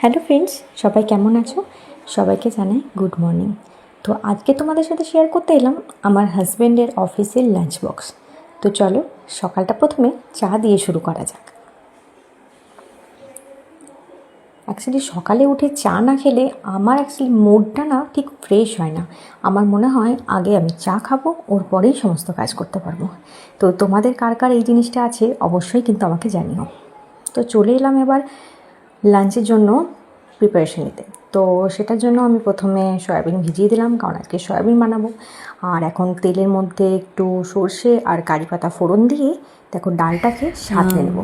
Hello friends, সবাই কেমন আছো? সবাইকে জানাই গুড মর্নিং। তো আজকে তোমাদের সাথে শেয়ার করতে এলাম আমার হাজব্যান্ডের অফিসের লাঞ্চ বক্স। তো চলো সকালটা প্রথমে চা দিয়ে শুরু করা যাক। অ্যাকচুয়ালি সকালে উঠে চা না খেলে আমার মুডটা না ঠিক ফ্রেশ হয় না। আমার মনে হয় আগে আমি চা খাবো, ওর পরেই সমস্ত কাজ করতে পারবো। তো তোমাদের কার কার এই জিনিসটা আছে অবশ্যই কিন্তু আমাকে জানিও। তো চলে এলাম এবার লাঞ্চের জন্য প্রিপারেশন নিতে। তো সেটার জন্য আমি প্রথমে সয়াবিন ভিজিয়ে দিলাম, কারণ আজকে সয়াবিন বানাবো। আর এখন তেলের মধ্যে একটু সর্ষে আর কারি পাতা ফোড়ন দিয়ে দেখো ডালটাকে সাঁতলে নেব।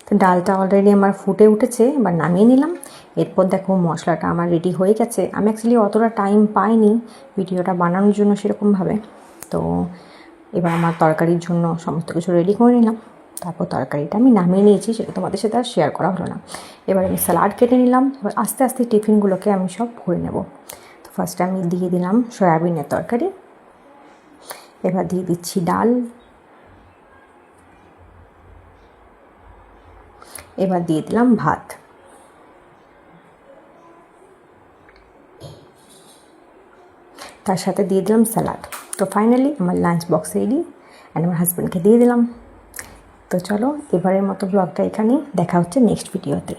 তো ডালটা অলরেডি আমার ফুটে উঠেছে, এবার নামিয়ে নিলাম। এরপর দেখো মশলাটা আমার রেডি হয়ে গেছে। আমি অ্যাকচুয়ালি অতটা টাইম পাইনি ভিডিওটা বানানোর জন্য সেরকমভাবে। তো এবার আমার তরকারির জন্য সমস্ত কিছু রেডি করে নিলাম। তারপর তরকারিটা আমি নামিয়ে নিয়েছি, সেটা তোমাদের সাথে আর শেয়ার করা হলো না। এবার আমি স্যালাড কেটে নিলাম। এবার আস্তে আস্তে টিফিনগুলোকে আমি সব ভরে নেব। তো ফার্স্টে আমি দিয়ে দিলাম সয়াবিনের তরকারি, এবার দিয়ে দিচ্ছি ডাল, এবার দিয়ে দিলাম ভাত, তার সাথে দিয়ে দিলাম স্যালাড। তো ফাইনালি আমার লাঞ্চ বক্স রেডি অ্যান্ড আমার হাজব্যান্ডকে দিয়ে দিলাম। তো চলো এবারের মতো ব্লগটা এখানেই, দেখা হচ্ছে নেক্সট ভিডিওতে।